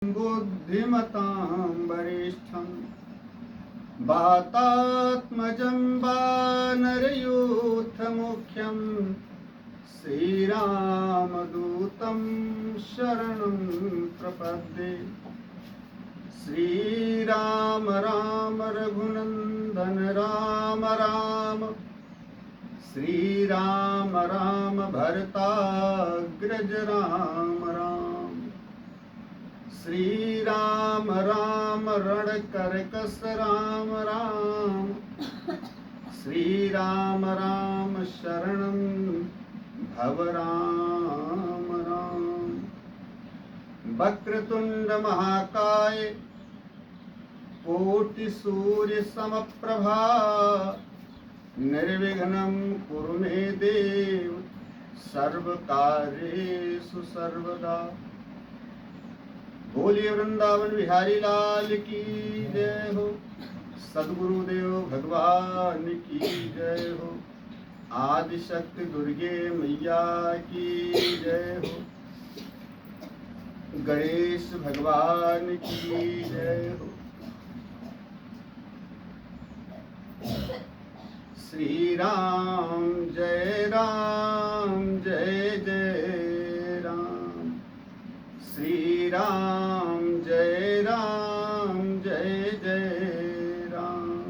बुद्धिमतां वरिष्ठं वातात्मजं वानरयूथमुख्यं श्रीरामदूतं शरणं प्रपद्ये। श्रीराम राम रघुनंदन राम राम, श्रीराम राम भरताग्रज राम राम, श्रीराम राम रणकरकस राम राम, श्रीराम राम शरणं भव राम राम। वक्रतुंड महाकाय कोटि सूर्य समप्रभा, निर्विघ्नं कुरु मे देव सर्वकार्येषु सर्वदा। बोलिए वृंदावन बिहारी लाल की जय हो, सद्गुरुदेव भगवान की जय हो, आदि शक्ति दुर्गे मैया की जय हो, गणेश भगवान की जय हो। श्री राम जय जय राम, श्री राम जय जय राम,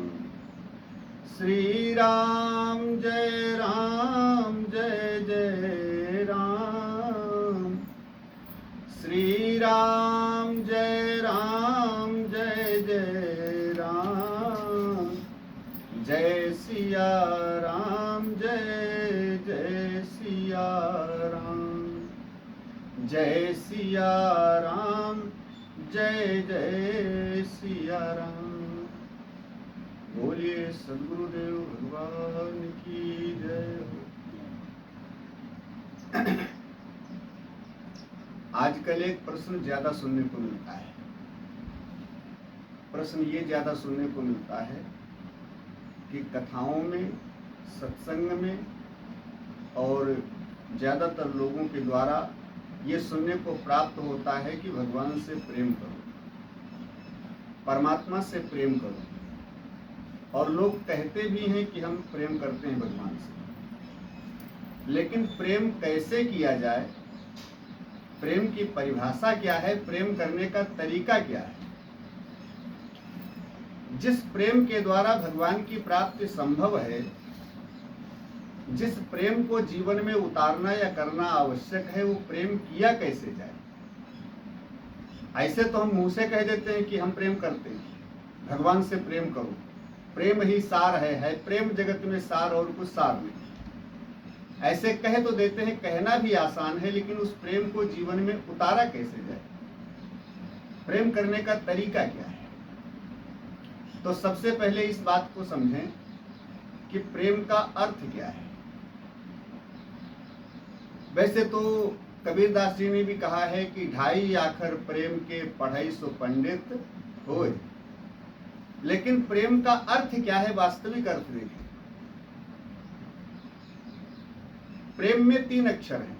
श्री राम जय जय राम, श्री राम जय जय राम। जय सिया राम जय सिया राम, जय सिया राम जय सिया राम। बोलिए सद्गुरुदेव भगवान की जय हो। आजकल एक प्रश्न ज्यादा सुनने को मिलता है। प्रश्न ये ज्यादा सुनने को मिलता है कि कथाओं में, सत्संग में और ज्यादातर लोगों के द्वारा ये सुनने को प्राप्त होता है कि भगवान से प्रेम करो, परमात्मा से प्रेम करो। और लोग कहते भी हैं कि हम प्रेम करते हैं भगवान से, लेकिन प्रेम कैसे किया जाए, प्रेम की परिभाषा क्या है, प्रेम करने का तरीका क्या है। जिस प्रेम के द्वारा भगवान की प्राप्ति संभव है, जिस प्रेम को जीवन में उतारना या करना आवश्यक है, वो प्रेम किया कैसे जाए। ऐसे तो हम मुंह से कह देते हैं कि हम प्रेम करते हैं, भगवान से प्रेम करो, प्रेम ही सार है प्रेम जगत में सार और कुछ सार नहीं। ऐसे कह तो देते हैं, कहना भी आसान है, लेकिन उस प्रेम को जीवन में उतारा कैसे जाए, प्रेम करने का तरीका क्या है। तो सबसे पहले इस बात को समझें कि प्रेम का अर्थ क्या है। वैसे तो कबीरदास जी ने भी कहा है कि ढाई आखर प्रेम के पढ़ाई सो पंडित होय। लेकिन प्रेम का अर्थ क्या है, वास्तविक अर्थ देखें। प्रेम में 3 अक्षर हैं।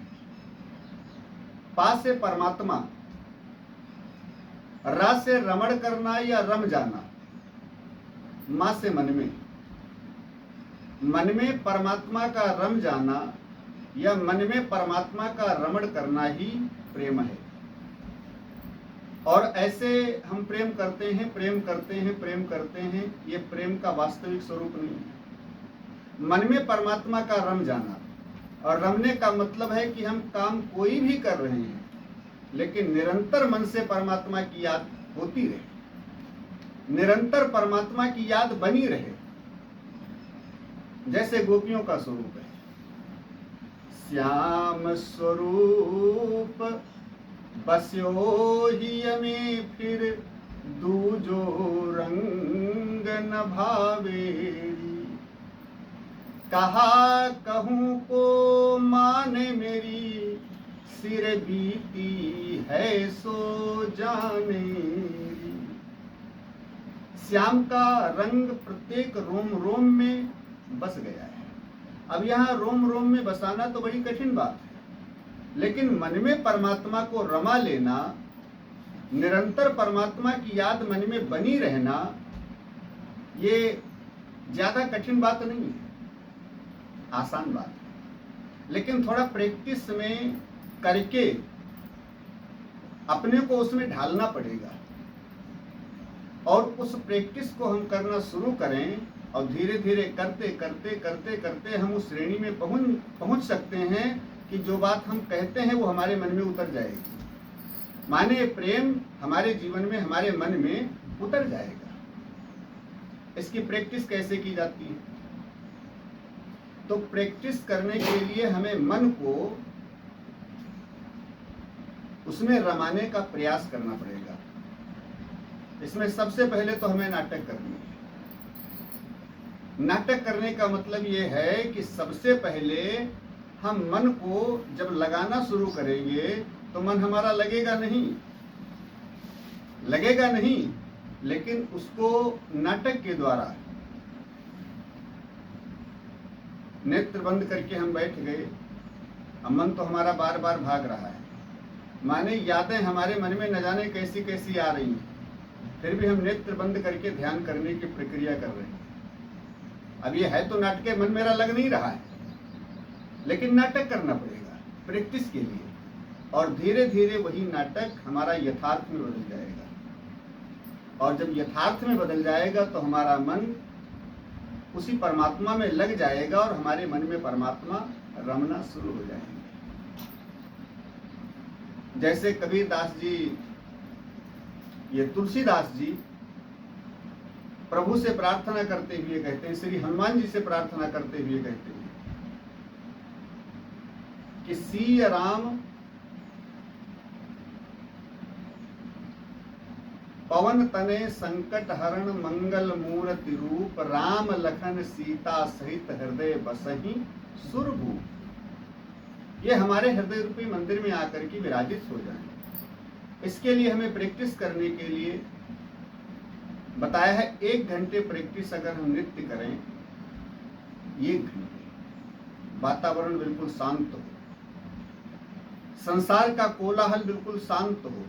पा से परमात्मा, रा से रमण करना या रम जाना, मां से मन में। मन में परमात्मा का रम जाना या मन में परमात्मा का रमण करना ही प्रेम है। और ऐसे हम प्रेम करते हैं, ये प्रेम का वास्तविक स्वरूप नहीं है। मन में परमात्मा का रम जाना, और रमने का मतलब है कि हम काम कोई भी कर रहे हैं, लेकिन निरंतर मन से परमात्मा की याद होती रहे, निरंतर परमात्मा की याद बनी रहे। जैसे गोपियों का स्वरूप है, श्याम स्वरूप बस्यो ही में फिर दूजो रंग न भावेरी। कहा कहूँ को माने मेरी, सिर बीती है सो जाने। श्याम का रंग प्रत्येक रोम रोम में बस गया है। अब यहाँ रोम रोम में बसाना तो बड़ी कठिन बात है, लेकिन मन में परमात्मा को रमा लेना निरंतर परमात्मा की याद मन में बनी रहना ये ज्यादा कठिन बात नहीं है, आसान बात है। लेकिन थोड़ा प्रैक्टिस में करके अपने को उसमें ढालना पड़ेगा और उस प्रैक्टिस को हम करना शुरू करें और धीरे धीरे करते करते करते करते हम उस श्रेणी में पहुंच सकते हैं कि जो बात हम कहते हैं वो हमारे मन में उतर जाएगी। माने प्रेम हमारे जीवन में, हमारे मन में उतर जाएगा। इसकी प्रैक्टिस कैसे की जाती है? तो प्रैक्टिस करने के लिए हमें मन को उसमें रमाने का प्रयास करना पड़ेगा। इसमें सबसे पहले तो हमें नाटक करनी है। नाटक करने का मतलब ये है कि सबसे पहले हम मन को जब लगाना शुरू करेंगे तो मन हमारा लगेगा नहीं, लेकिन उसको नाटक के द्वारा नेत्र बंद करके हम बैठ गए। अब मन तो हमारा बार बार भाग रहा है, माने यादें हमारे मन में न जाने कैसी कैसी आ रही हैं, फिर भी हम नेत्र बंद करके ध्यान करने की प्रक्रिया कर रहे हैं। अब ये है तो नाटक, मन मेरा लग नहीं रहा है, लेकिन नाटक करना पड़ेगा प्रैक्टिस के लिए, और धीरे धीरे वही नाटक हमारा यथार्थ में बदल जाएगा। और जब यथार्थ में बदल जाएगा तो हमारा मन उसी परमात्मा में लग जाएगा और हमारे मन में परमात्मा रमना शुरू हो जाएंगे। जैसे कबीरदास जी, ये तुलसीदास जी प्रभु से प्रार्थना करते हुए कहते हैं, श्री हनुमान जी से प्रार्थना करते हुए कहते हैं कि सिय राम पवन तने संकट हरण मंगल मूर्ति रूप, राम लखन सीता सहित हृदय बसहि सुरभू। ये हमारे हृदय रूपी मंदिर में आकर के विराजित हो जाएं। इसके लिए हमें प्रैक्टिस करने के लिए बताया है 1 घंटे प्रैक्टिस अगर हम नित्य करें, 1 घंटे वातावरण बिल्कुल शांत हो, संसार का कोलाहल बिल्कुल शांत हो।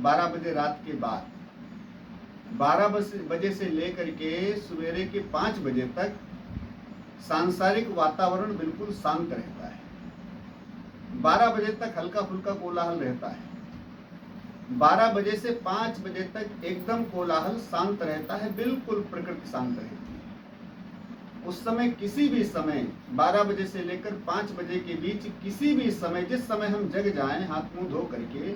12 बजे रात के बाद, 12 बजे से लेकर के सवेरे के 5 बजे तक सांसारिक वातावरण बिल्कुल शांत रहता है। 12 बजे तक हल्का फुल्का कोलाहल रहता है, 12 बजे से 5 बजे तक एकदम कोलाहल शांत रहता है, बिल्कुल प्रकृति शांत रहती है। उस समय किसी भी समय 12 बजे से लेकर 5 बजे के बीच किसी भी समय, जिस समय हम जग जाएं हाथ मुंह धो करके,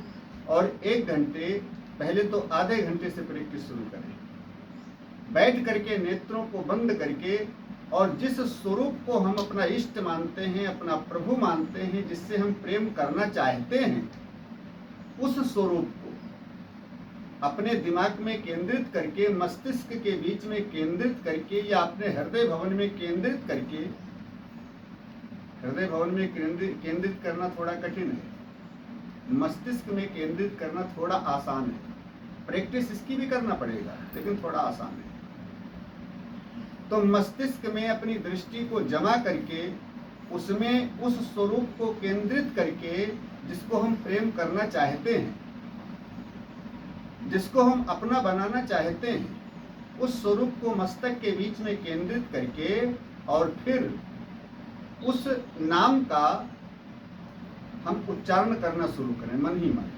और 1 घंटे पहले तो आधे घंटे से प्रैक्टिस शुरू करें, बैठ करके नेत्रों को बंद करके, और जिस स्वरूप को हम अपना इष्ट मानते हैं, अपना प्रभु मानते हैं, जिससे हम प्रेम करना चाहते हैं, उस स्वरूप को अपने दिमाग में केंद्रित करके, मस्तिष्क के बीच में केंद्रित करके, या अपने हृदय भवन में केंद्रित करके, हृदय भवन में केंद्रित करना थोड़ा कठिन है, मस्तिष्क में केंद्रित करना थोड़ा आसान है। प्रैक्टिस इसकी भी करना पड़ेगा, लेकिन थोड़ा आसान है। तो मस्तिष्क में अपनी दृष्टि को जमा करके, उसमें उस स्वरूप को केंद्रित करके, जिसको हम प्रेम करना चाहते हैं, जिसको हम अपना बनाना चाहते हैं, उस स्वरूप को मस्तक के बीच में केंद्रित करके, और फिर उस नाम का हम उच्चारण करना शुरू करें, मन ही मन।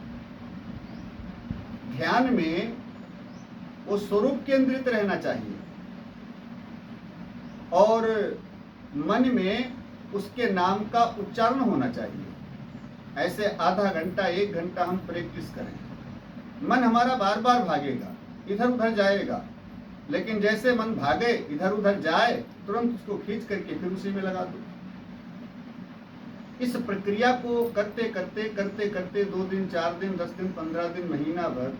ध्यान में वो स्वरूप केंद्रित रहना चाहिए और मन में उसके नाम का उच्चारण होना चाहिए। ऐसे आधा घंटा 1 घंटा हम प्रैक्टिस करें। मन हमारा बार बार भागेगा, इधर उधर जाएगा, लेकिन जैसे मन भागे इधर उधर जाए, तुरंत उसको खींच करके फिर उसी में लगा दो। इस प्रक्रिया को करते करते 2 दिन, 4 दिन, 10 दिन, 15 दिन, महीना भर,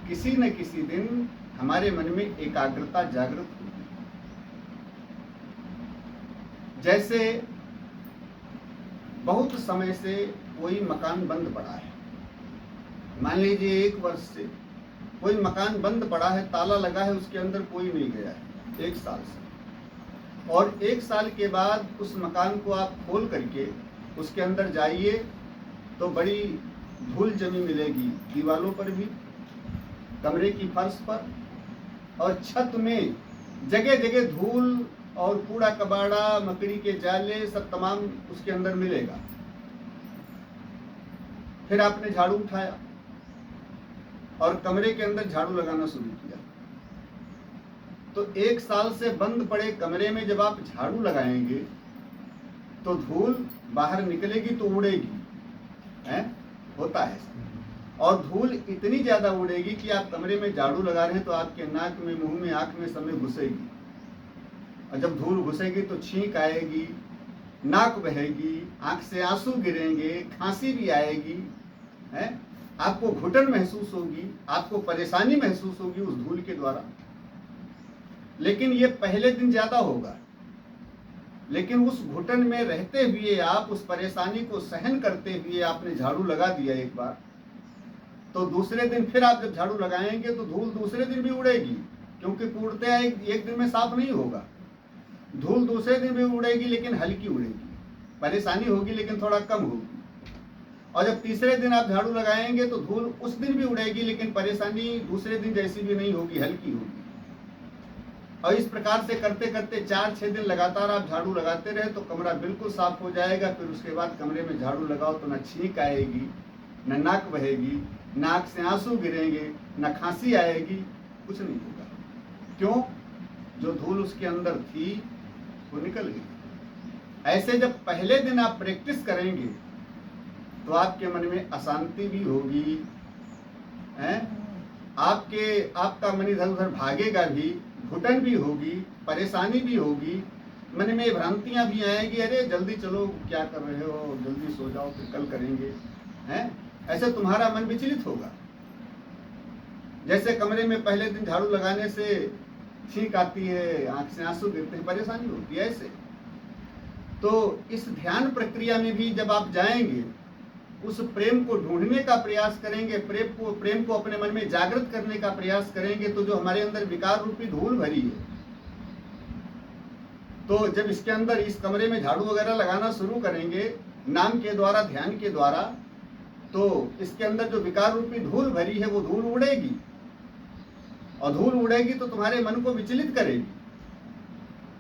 किसी न किसी दिन हमारे मन में एकाग्रता जागृत होगी। जैसे बहुत समय से कोई मकान बंद पड़ा है, मान लीजिए 1 वर्ष से कोई मकान बंद पड़ा है, ताला लगा है, उसके अंदर कोई नहीं गया है 1 साल से, और 1 साल के बाद उस मकान को आप खोल करके उसके अंदर जाइए तो बड़ी धूल जमी मिलेगी दीवालों पर भी, कमरे की फर्श पर और छत में, जगह जगह धूल और कूड़ा कबाड़ा, मकड़ी के जाले सब तमाम उसके अंदर मिलेगा। फिर आपने झाड़ू उठाया और कमरे के अंदर झाड़ू लगाना शुरू किया। तो 1 साल से बंद पड़े कमरे में जब आप झाड़ू लगाएंगे तो धूल बाहर निकलेगी तो उड़ेगी, है? होता है। और धूल इतनी ज्यादा उड़ेगी कि आप कमरे में झाड़ू लगा रहे हैं तो आपके नाक में, मुंह में, आंख में सब में घुसेगी। और जब धूल घुसेगी तो छींक आएगी, नाक बहेगी, आंख से आंसू गिरेंगे, खांसी भी आएगी, है? आपको घुटन महसूस होगी, आपको परेशानी महसूस होगी उस धूल के द्वारा। लेकिन ये पहले दिन ज्यादा होगा, लेकिन उस घुटन में रहते हुए, आप उस परेशानी को सहन करते हुए आपने झाड़ू लगा दिया एक बार, तो दूसरे दिन फिर आप जब झाड़ू लगाएंगे तो धूल दूसरे दिन भी उड़ेगी, क्योंकि कूड़ते एक दिन में साफ नहीं होगा। धूल दूसरे दिन भी उड़ेगी, लेकिन हल्की उड़ेगी, परेशानी होगी लेकिन थोड़ा कम होगी। और जब तीसरे दिन आप झाड़ू लगाएंगे तो धूल उस दिन भी उड़ेगी, लेकिन परेशानी दूसरे दिन जैसी भी नहीं होगी, हल्की होगी। और इस प्रकार से करते करते 4-6 दिन लगातार आप झाड़ू लगाते रहे तो कमरा बिल्कुल साफ हो जाएगा। फिर उसके बाद कमरे में झाड़ू लगाओ तो न छींक आएगी, न नाक बहेगी, नाक से आंसू गिरेंगे, न खांसी आएगी, कुछ नहीं होगा। क्यों? जो धूल उसके अंदर थी वो निकल गई। ऐसे जब पहले दिन आप प्रैक्टिस करेंगे तो आपके मन में अशांति भी होगी, है? आपका मन इधर उधर भागेगा भी, घुटन भी होगी, परेशानी भी होगी, मन में भ्रांतियां भी आएगी, अरे जल्दी चलो, क्या कर रहे हो, जल्दी सो जाओ, फिर कल करेंगे, हैं? ऐसे तुम्हारा मन विचलित होगा। जैसे कमरे में पहले दिन झाड़ू लगाने से छींक आती है, आंख से आंसू गिरते हैं, परेशानी होती है। ऐसे तो इस ध्यान प्रक्रिया में भी जब आप जाएंगे, उस प्रेम को ढूंढने का प्रयास करेंगे, प्रेम को अपने मन में जागृत करने का प्रयास करेंगे, तो जो हमारे अंदर विकार रूपी धूल भरी है, तो जब इसके अंदर, इस कमरे में झाड़ू वगैरह लगाना शुरू करेंगे नाम के द्वारा, ध्यान के द्वारा, तो इसके अंदर जो विकार रूपी धूल भरी है वो धूल उड़ेगी। और धूल उड़ेगी तो तुम्हारे मन को विचलित करेगी,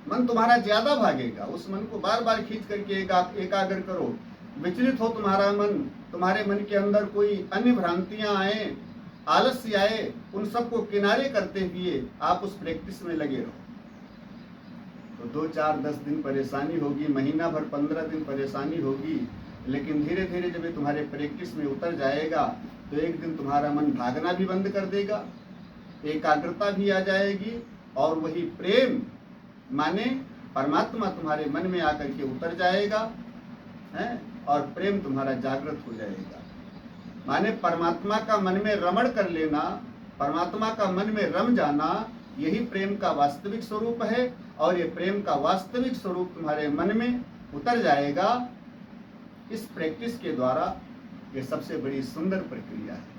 मन तुम्हारा ज्यादा भागेगा। उस मन को बार बार खींच करके एकाग्र करो। विचलित हो तुम्हारा मन, तुम्हारे मन के अंदर कोई अन्य भ्रांतियां आए, आलस्य आए, उन सबको किनारे करते हुए आप उस प्रैक्टिस में लगे रहो। तो 2, 4, 10 दिन परेशानी होगी, महीना भर 15 दिन परेशानी होगी, लेकिन धीरे धीरे जब ये तुम्हारे प्रैक्टिस में उतर जाएगा तो एक दिन तुम्हारा मन भागना भी बंद कर देगा, एकाग्रता भी आ जाएगी, और वही प्रेम माने परमात्मा तुम्हारे मन में आकर के उतर जाएगा, है? और प्रेम तुम्हारा जागृत हो जाएगा। माने परमात्मा का मन में रमण कर लेना, परमात्मा का मन में रम जाना, यही प्रेम का वास्तविक स्वरूप है। और ये प्रेम का वास्तविक स्वरूप तुम्हारे मन में उतर जाएगा इस प्रैक्टिस के द्वारा। ये सबसे बड़ी सुंदर प्रक्रिया है।